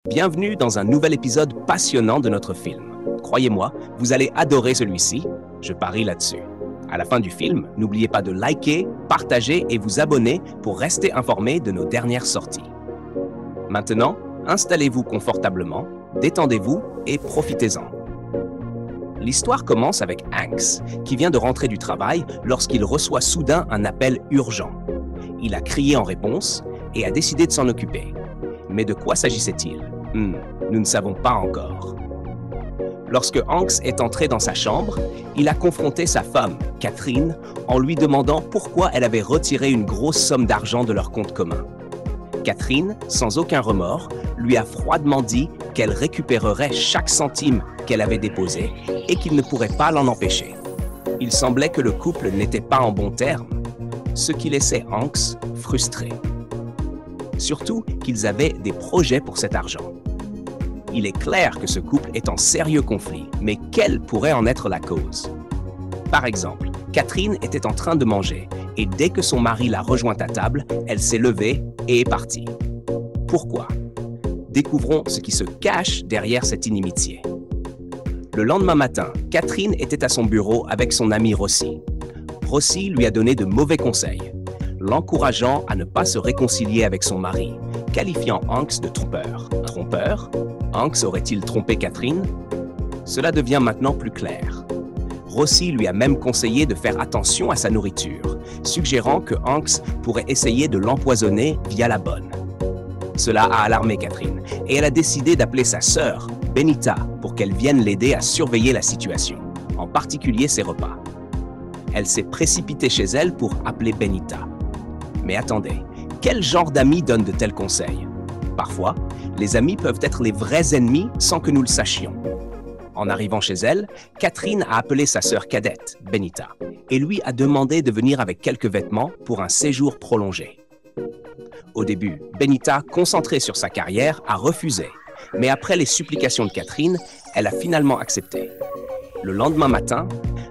Bienvenue dans un nouvel épisode passionnant de notre film. Croyez-moi, vous allez adorer celui-ci, je parie là-dessus. À la fin du film, n'oubliez pas de liker, partager et vous abonner pour rester informé de nos dernières sorties. Maintenant, installez-vous confortablement, détendez-vous et profitez-en. L'histoire commence avec Hanks, qui vient de rentrer du travail lorsqu'il reçoit soudain un appel urgent. Il a crié en réponse et a décidé de s'en occuper. Mais de quoi s'agissait-il? Nous ne savons pas encore. Lorsque Hanks est entré dans sa chambre, il a confronté sa femme, Catherine, en lui demandant pourquoi elle avait retiré une grosse somme d'argent de leur compte commun. Catherine, sans aucun remords, lui a froidement dit qu'elle récupérerait chaque centime qu'elle avait déposé et qu'il ne pourrait pas l'en empêcher. Il semblait que le couple n'était pas en bons termes, ce qui laissait Hanks frustré. Surtout qu'ils avaient des projets pour cet argent. Il est clair que ce couple est en sérieux conflit, mais quelle pourrait en être la cause? Par exemple, Catherine était en train de manger et dès que son mari l'a rejointe à table, elle s'est levée et est partie. Pourquoi? Découvrons ce qui se cache derrière cette inimitié. Le lendemain matin, Catherine était à son bureau avec son ami Rossi. Rossi lui a donné de mauvais conseils, l'encourageant à ne pas se réconcilier avec son mari, qualifiant Hanks de trompeur. Trompeur? Hanks aurait-il trompé Catherine? Cela devient maintenant plus clair. Rossi lui a même conseillé de faire attention à sa nourriture, suggérant que Hanks pourrait essayer de l'empoisonner via la bonne. Cela a alarmé Catherine et elle a décidé d'appeler sa sœur, Benita, pour qu'elle vienne l'aider à surveiller la situation, en particulier ses repas. Elle s'est précipitée chez elle pour appeler Benita. Mais attendez, quel genre d'amis donne de tels conseils? Parfois, les amis peuvent être les vrais ennemis sans que nous le sachions. En arrivant chez elle, Catherine a appelé sa sœur cadette, Benita, et lui a demandé de venir avec quelques vêtements pour un séjour prolongé. Au début, Benita, concentrée sur sa carrière, a refusé, mais après les supplications de Catherine, elle a finalement accepté. Le lendemain matin,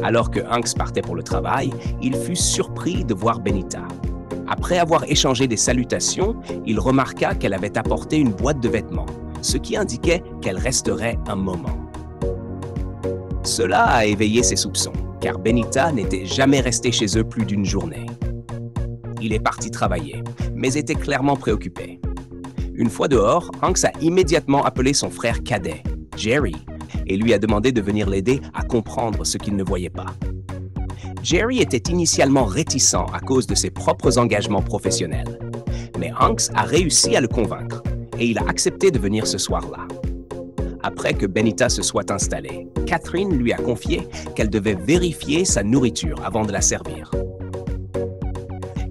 alors que Hanks partait pour le travail, il fut surpris de voir Benita. Après avoir échangé des salutations, il remarqua qu'elle avait apporté une boîte de vêtements, ce qui indiquait qu'elle resterait un moment. Cela a éveillé ses soupçons, car Benita n'était jamais restée chez eux plus d'une journée. Il est parti travailler, mais était clairement préoccupé. Une fois dehors, Hanks a immédiatement appelé son frère cadet, Jerry, et lui a demandé de venir l'aider à comprendre ce qu'il ne voyait pas. Jerry était initialement réticent à cause de ses propres engagements professionnels, mais Hanks a réussi à le convaincre et il a accepté de venir ce soir-là. Après que Benita se soit installée, Catherine lui a confié qu'elle devait vérifier sa nourriture avant de la servir.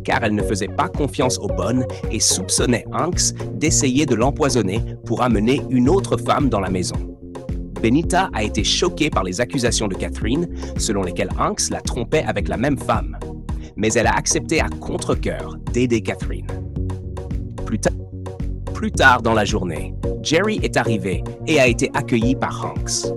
Car elle ne faisait pas confiance aux bonnes et soupçonnait Hanks d'essayer de l'empoisonner pour amener une autre femme dans la maison. Benita a été choquée par les accusations de Catherine, selon lesquelles Hanks la trompait avec la même femme. Mais elle a accepté à contre-cœur d'aider Catherine. Plus tard dans la journée, Jerry est arrivé et a été accueilli par Hanks.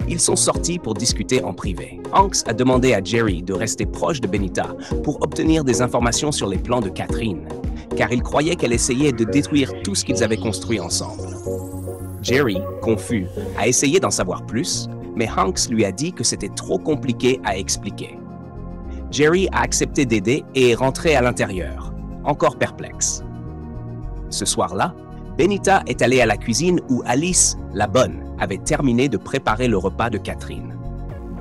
Ils sont sortis pour discuter en privé. Hanks a demandé à Jerry de rester proche de Benita pour obtenir des informations sur les plans de Catherine, car il croyait qu'elle essayait de détruire tout ce qu'ils avaient construit ensemble. Jerry, confus, a essayé d'en savoir plus, mais Hanks lui a dit que c'était trop compliqué à expliquer. Jerry a accepté d'aider et est rentré à l'intérieur, encore perplexe. Ce soir-là, Benita est allée à la cuisine où Alice, la bonne, avait terminé de préparer le repas de Catherine.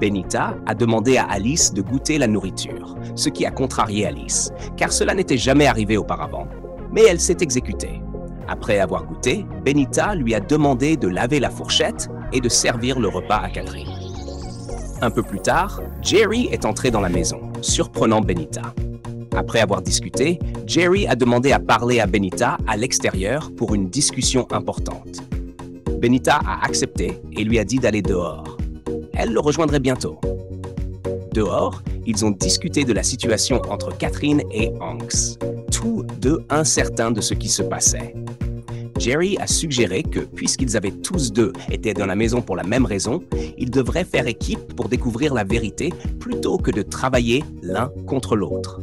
Benita a demandé à Alice de goûter la nourriture, ce qui a contrarié Alice, car cela n'était jamais arrivé auparavant, mais elle s'est exécutée. Après avoir goûté, Benita lui a demandé de laver la fourchette et de servir le repas à Catherine. Un peu plus tard, Jerry est entré dans la maison, surprenant Benita. Après avoir discuté, Jerry a demandé à parler à Benita à l'extérieur pour une discussion importante. Benita a accepté et lui a dit d'aller dehors. Elle le rejoindrait bientôt. Dehors, ils ont discuté de la situation entre Catherine et Hanks, tous deux incertains de ce qui se passait. Jerry a suggéré que, puisqu'ils avaient tous deux été dans la maison pour la même raison, ils devraient faire équipe pour découvrir la vérité plutôt que de travailler l'un contre l'autre.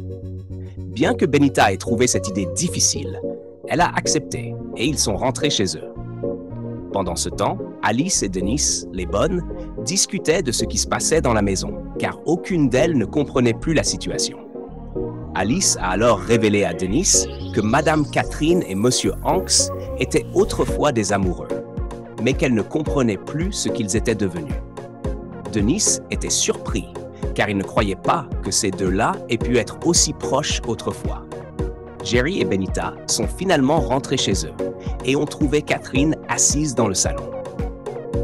Bien que Benita ait trouvé cette idée difficile, elle a accepté et ils sont rentrés chez eux. Pendant ce temps, Alice et Denise, les bonnes, discutaient de ce qui se passait dans la maison, car aucune d'elles ne comprenait plus la situation. Alice a alors révélé à Denise que Madame Catherine et Monsieur Hanks étaient autrefois des amoureux, mais qu'elle ne comprenait plus ce qu'ils étaient devenus. Denise était surpris, car il ne croyait pas que ces deux-là aient pu être aussi proches autrefois. Jerry et Benita sont finalement rentrés chez eux et ont trouvé Catherine assise dans le salon.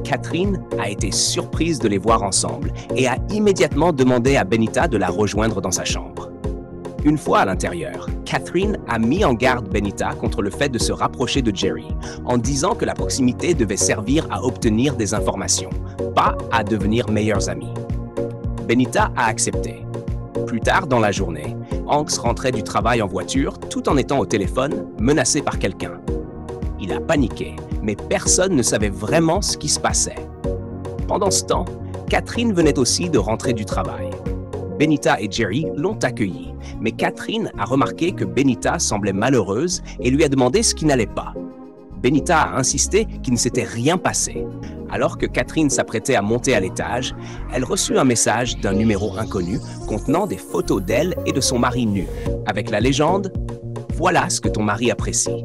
Catherine a été surprise de les voir ensemble et a immédiatement demandé à Benita de la rejoindre dans sa chambre. Une fois à l'intérieur, Catherine a mis en garde Benita contre le fait de se rapprocher de Jerry, en disant que la proximité devait servir à obtenir des informations, pas à devenir meilleurs amis. Benita a accepté. Plus tard dans la journée, Hanks rentrait du travail en voiture tout en étant au téléphone, menacé par quelqu'un. Il a paniqué, mais personne ne savait vraiment ce qui se passait. Pendant ce temps, Catherine venait aussi de rentrer du travail. Benita et Jerry l'ont accueillie, mais Catherine a remarqué que Benita semblait malheureuse et lui a demandé ce qui n'allait pas. Benita a insisté qu'il ne s'était rien passé. Alors que Catherine s'apprêtait à monter à l'étage, elle reçut un message d'un numéro inconnu contenant des photos d'elle et de son mari nu, avec la légende « Voilà ce que ton mari apprécie ».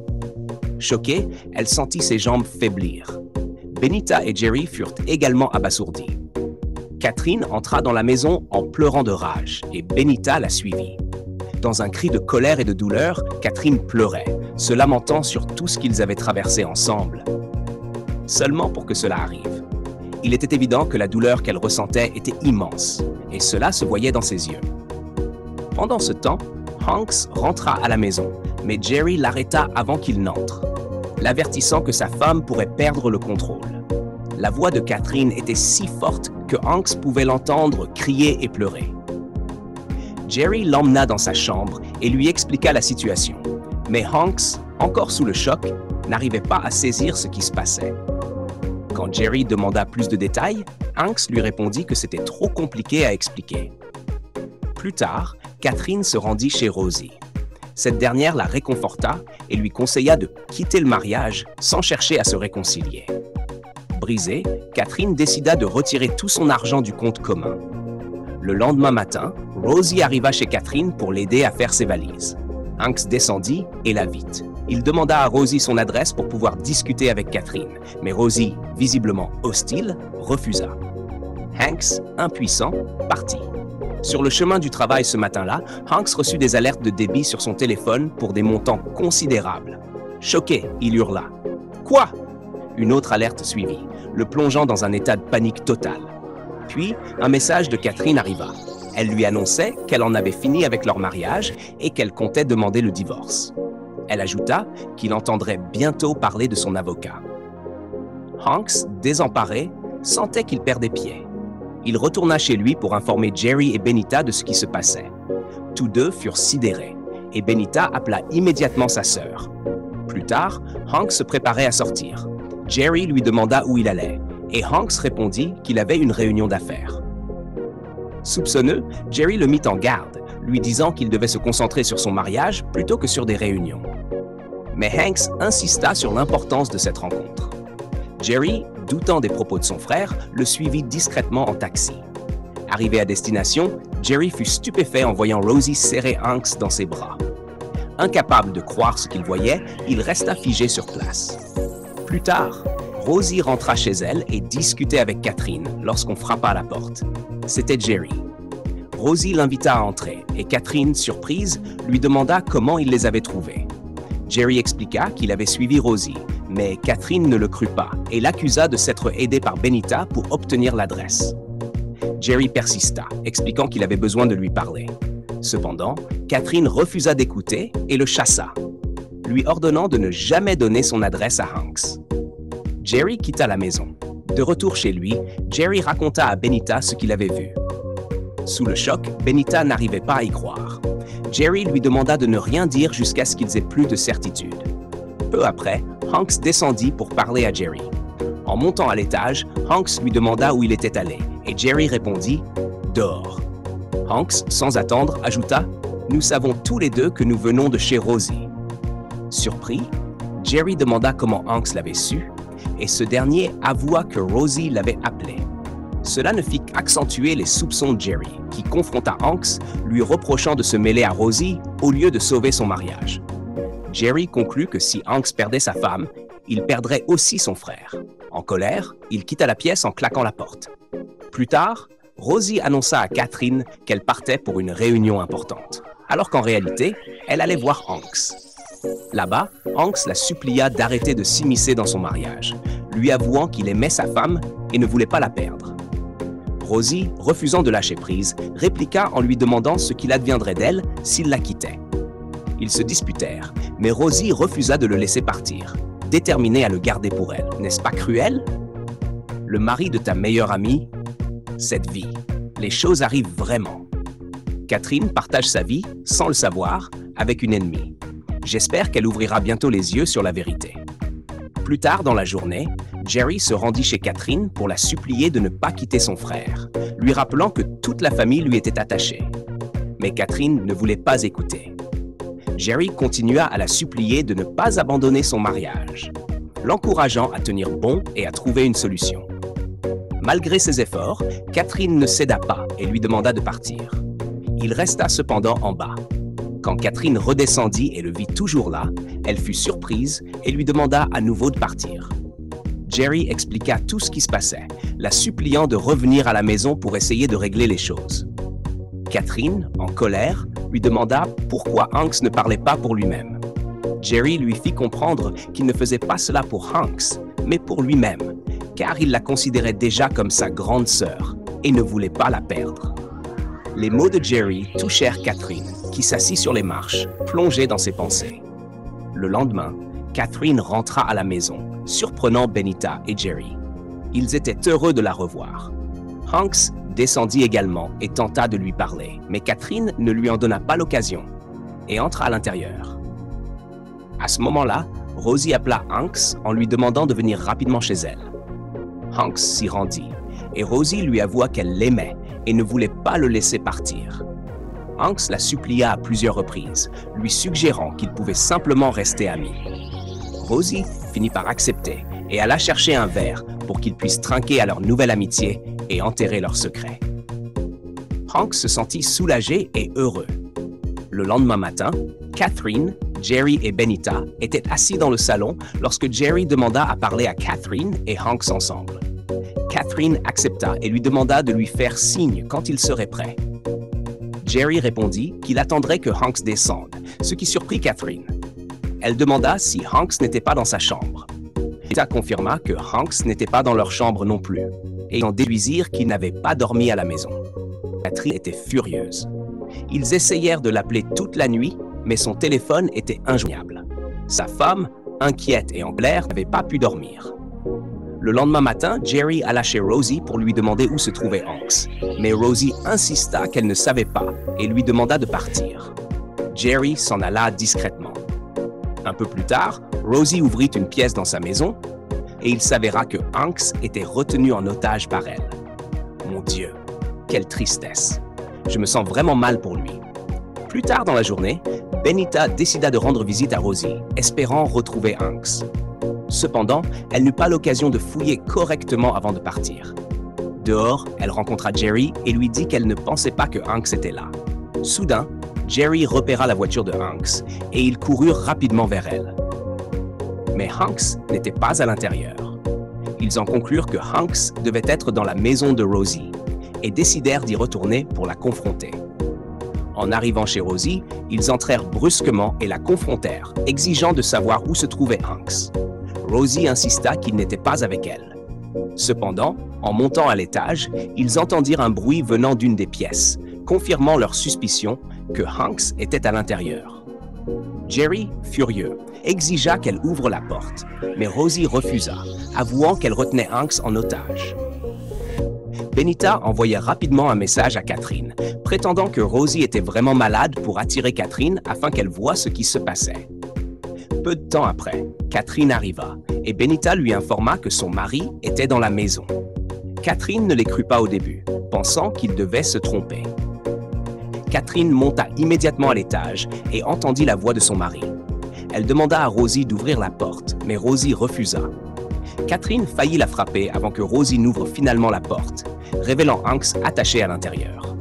Choquée, elle sentit ses jambes faiblir. Benita et Jerry furent également abasourdis. Catherine entra dans la maison en pleurant de rage et Benita la suivit. Dans un cri de colère et de douleur, Catherine pleurait, se lamentant sur tout ce qu'ils avaient traversé ensemble. Seulement pour que cela arrive. Il était évident que la douleur qu'elle ressentait était immense, et cela se voyait dans ses yeux. Pendant ce temps, Hanks rentra à la maison, mais Jerry l'arrêta avant qu'il n'entre, l'avertissant que sa femme pourrait perdre le contrôle. La voix de Catherine était si forte que Hanks pouvait l'entendre crier et pleurer. Jerry l'emmena dans sa chambre et lui expliqua la situation. Mais Hanks, encore sous le choc, n'arrivait pas à saisir ce qui se passait. Quand Jerry demanda plus de détails, Hanks lui répondit que c'était trop compliqué à expliquer. Plus tard, Catherine se rendit chez Rosie. Cette dernière la réconforta et lui conseilla de quitter le mariage sans chercher à se réconcilier. Brisée, Catherine décida de retirer tout son argent du compte commun. Le lendemain matin, Rosie arriva chez Catherine pour l'aider à faire ses valises. Hanks descendit et la vit. Il demanda à Rosie son adresse pour pouvoir discuter avec Catherine, mais Rosie, visiblement hostile, refusa. Hanks, impuissant, partit. Sur le chemin du travail ce matin-là, Hanks reçut des alertes de débit sur son téléphone pour des montants considérables. Choqué, il hurla. « Quoi ?» Une autre alerte suivit, le plongeant dans un état de panique totale. Puis, un message de Catherine arriva. Elle lui annonçait qu'elle en avait fini avec leur mariage et qu'elle comptait demander le divorce. Elle ajouta qu'il entendrait bientôt parler de son avocat. Hanks, désemparé, sentait qu'il perdait pied. Il retourna chez lui pour informer Jerry et Benita de ce qui se passait. Tous deux furent sidérés et Benita appela immédiatement sa sœur. Plus tard, Hanks se préparait à sortir. Jerry lui demanda où il allait et Hanks répondit qu'il avait une réunion d'affaires. Soupçonneux, Jerry le mit en garde, lui disant qu'il devait se concentrer sur son mariage plutôt que sur des réunions. Mais Hanks insista sur l'importance de cette rencontre. Jerry, doutant des propos de son frère, le suivit discrètement en taxi. Arrivé à destination, Jerry fut stupéfait en voyant Rosie serrer Hanks dans ses bras. Incapable de croire ce qu'il voyait, il resta figé sur place. Plus tard, Rosie rentra chez elle et discutait avec Catherine lorsqu'on frappa à la porte. C'était Jerry. Rosie l'invita à entrer et Catherine, surprise, lui demanda comment il les avait trouvés. Jerry expliqua qu'il avait suivi Rosie, mais Catherine ne le crut pas et l'accusa de s'être aidé par Benita pour obtenir l'adresse. Jerry persista, expliquant qu'il avait besoin de lui parler. Cependant, Catherine refusa d'écouter et le chassa, lui ordonnant de ne jamais donner son adresse à Hanks. Jerry quitta la maison. De retour chez lui, Jerry raconta à Benita ce qu'il avait vu. Sous le choc, Benita n'arrivait pas à y croire. Jerry lui demanda de ne rien dire jusqu'à ce qu'ils aient plus de certitude. Peu après, Hanks descendit pour parler à Jerry. En montant à l'étage, Hanks lui demanda où il était allé, et Jerry répondit « Dehors ». Hanks, sans attendre, ajouta « Nous savons tous les deux que nous venons de chez Rosie ». Surpris, Jerry demanda comment Hanks l'avait su, et ce dernier avoua que Rosie l'avait appelé. Cela ne fit qu'accentuer les soupçons de Jerry, qui confronta Hanks, lui reprochant de se mêler à Rosie au lieu de sauver son mariage. Jerry conclut que si Hanks perdait sa femme, il perdrait aussi son frère. En colère, il quitta la pièce en claquant la porte. Plus tard, Rosie annonça à Catherine qu'elle partait pour une réunion importante, alors qu'en réalité, elle allait voir Hanks. Là-bas, Hanks la supplia d'arrêter de s'immiscer dans son mariage, lui avouant qu'il aimait sa femme et ne voulait pas la perdre. Rosie, refusant de lâcher prise, répliqua en lui demandant ce qu'il adviendrait d'elle s'il la quittait. Ils se disputèrent, mais Rosie refusa de le laisser partir, déterminée à le garder pour elle. N'est-ce pas cruel? Le mari de ta meilleure amie, cette vie. Les choses arrivent vraiment. Catherine partage sa vie, sans le savoir, avec une ennemie. J'espère qu'elle ouvrira bientôt les yeux sur la vérité. Plus tard dans la journée, Jerry se rendit chez Catherine pour la supplier de ne pas quitter son frère, lui rappelant que toute la famille lui était attachée. Mais Catherine ne voulait pas écouter. Jerry continua à la supplier de ne pas abandonner son mariage, l'encourageant à tenir bon et à trouver une solution. Malgré ses efforts, Catherine ne céda pas et lui demanda de partir. Il resta cependant en bas. Quand Catherine redescendit et le vit toujours là, elle fut surprise et lui demanda à nouveau de partir. Jerry expliqua tout ce qui se passait, la suppliant de revenir à la maison pour essayer de régler les choses. Catherine, en colère, lui demanda pourquoi Hanks ne parlait pas pour lui-même. Jerry lui fit comprendre qu'il ne faisait pas cela pour Hanks, mais pour lui-même, car il la considérait déjà comme sa grande sœur et ne voulait pas la perdre. Les mots de Jerry touchèrent Catherine, qui s'assit sur les marches, plongée dans ses pensées. Le lendemain, Catherine rentra à la maison, surprenant Benita et Jerry. Ils étaient heureux de la revoir. Hanks descendit également et tenta de lui parler, mais Catherine ne lui en donna pas l'occasion et entra à l'intérieur. À ce moment-là, Rosie appela Hanks en lui demandant de venir rapidement chez elle. Hanks s'y rendit et Rosie lui avoua qu'elle l'aimait et ne voulait pas le laisser partir. Hanks la supplia à plusieurs reprises, lui suggérant qu'ils pouvaient simplement rester amis. Rosie finit par accepter et alla chercher un verre pour qu'ils puissent trinquer à leur nouvelle amitié et enterrer leur secret. Hanks se sentit soulagé et heureux. Le lendemain matin, Catherine, Jerry et Benita étaient assis dans le salon lorsque Jerry demanda à parler à Catherine et Hanks ensemble. Catherine accepta et lui demanda de lui faire signe quand il serait prêt. Jerry répondit qu'il attendrait que Hanks descende, ce qui surprit Catherine. Elle demanda si Hanks n'était pas dans sa chambre. Benita confirma que Hanks n'était pas dans leur chambre non plus, et en déduisirent qu'il n'avait pas dormi à la maison. Catherine était furieuse. Ils essayèrent de l'appeler toute la nuit, mais son téléphone était injoignable. Sa femme, inquiète et en colère, n'avait pas pu dormir. Le lendemain matin, Jerry alla chez Rosie pour lui demander où se trouvait Hanks. Mais Rosie insista qu'elle ne savait pas et lui demanda de partir. Jerry s'en alla discrètement. Un peu plus tard, Rosie ouvrit une pièce dans sa maison et il s'avéra que Hanks était retenu en otage par elle. Mon Dieu, quelle tristesse! Je me sens vraiment mal pour lui. Plus tard dans la journée, Benita décida de rendre visite à Rosie, espérant retrouver Hanks. Cependant, elle n'eut pas l'occasion de fouiller correctement avant de partir. Dehors, elle rencontra Jerry et lui dit qu'elle ne pensait pas que Hanks était là. Soudain, Jerry repéra la voiture de Hanks et ils coururent rapidement vers elle. Mais Hanks n'était pas à l'intérieur. Ils en conclurent que Hanks devait être dans la maison de Rosie et décidèrent d'y retourner pour la confronter. En arrivant chez Rosie, ils entrèrent brusquement et la confrontèrent, exigeant de savoir où se trouvait Hanks. Rosie insista qu'il n'était pas avec elle. Cependant, en montant à l'étage, ils entendirent un bruit venant d'une des pièces, confirmant leur suspicion que Hanks était à l'intérieur. Jerry, furieux, exigea qu'elle ouvre la porte, mais Rosie refusa, avouant qu'elle retenait Hanks en otage. Benita envoya rapidement un message à Catherine, prétendant que Rosie était vraiment malade pour attirer Catherine afin qu'elle voie ce qui se passait. Peu de temps après, Catherine arriva et Benita lui informa que son mari était dans la maison. Catherine ne les crut pas au début, pensant qu'il devait se tromper. Catherine monta immédiatement à l'étage et entendit la voix de son mari. Elle demanda à Rosie d'ouvrir la porte, mais Rosie refusa. Catherine faillit la frapper avant que Rosie n'ouvre finalement la porte, révélant Hanks attaché à l'intérieur.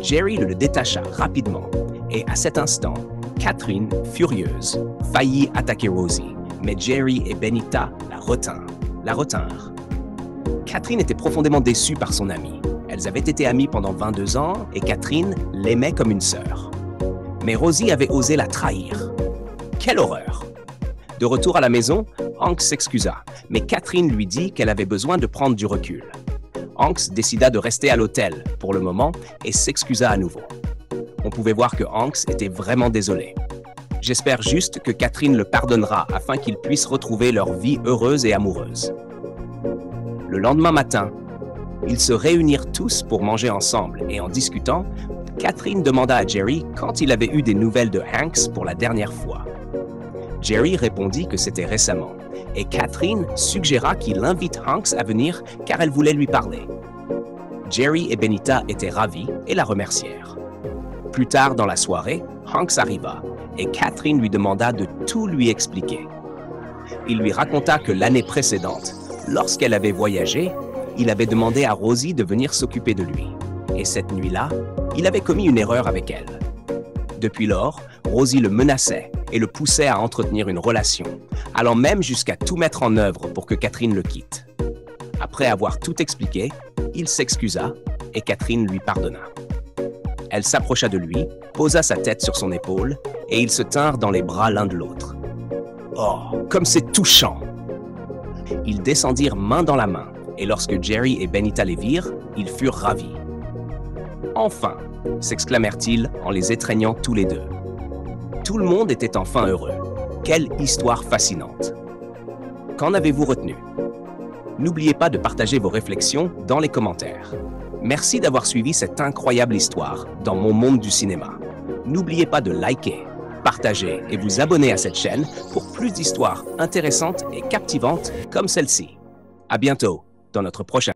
Jerry le détacha rapidement et à cet instant, Catherine, furieuse, faillit attaquer Rosie, mais Jerry et Benita la retinrent. Catherine était profondément déçue par son amie. Elles avaient été amies pendant 22 ans et Catherine l'aimait comme une sœur. Mais Rosie avait osé la trahir. Quelle horreur! De retour à la maison, Hanks s'excusa, mais Catherine lui dit qu'elle avait besoin de prendre du recul. Hanks décida de rester à l'hôtel pour le moment et s'excusa à nouveau. On pouvait voir que Hanks était vraiment désolé. J'espère juste que Catherine le pardonnera afin qu'ils puissent retrouver leur vie heureuse et amoureuse. Le lendemain matin, ils se réunirent tous pour manger ensemble et en discutant, Catherine demanda à Jerry quand il avait eu des nouvelles de Hanks pour la dernière fois. Jerry répondit que c'était récemment et Catherine suggéra qu'il invite Hanks à venir car elle voulait lui parler. Jerry et Benita étaient ravis et la remercièrent. Plus tard dans la soirée, Hanks arriva et Catherine lui demanda de tout lui expliquer. Il lui raconta que l'année précédente, lorsqu'elle avait voyagé, il avait demandé à Rosie de venir s'occuper de lui. Et cette nuit-là, il avait commis une erreur avec elle. Depuis lors, Rosie le menaçait et le poussait à entretenir une relation, allant même jusqu'à tout mettre en œuvre pour que Catherine le quitte. Après avoir tout expliqué, il s'excusa et Catherine lui pardonna. Elle s'approcha de lui, posa sa tête sur son épaule et ils se tinrent dans les bras l'un de l'autre. Oh, comme c'est touchant! Ils descendirent main dans la main et lorsque Jerry et Benita les virent, ils furent ravis. Enfin, s'exclamèrent-ils en les étreignant tous les deux. Tout le monde était enfin heureux. Quelle histoire fascinante! Qu'en avez-vous retenu? N'oubliez pas de partager vos réflexions dans les commentaires. Merci d'avoir suivi cette incroyable histoire dans mon monde du cinéma. N'oubliez pas de liker, partager et vous abonner à cette chaîne pour plus d'histoires intéressantes et captivantes comme celle-ci. À bientôt dans notre prochain.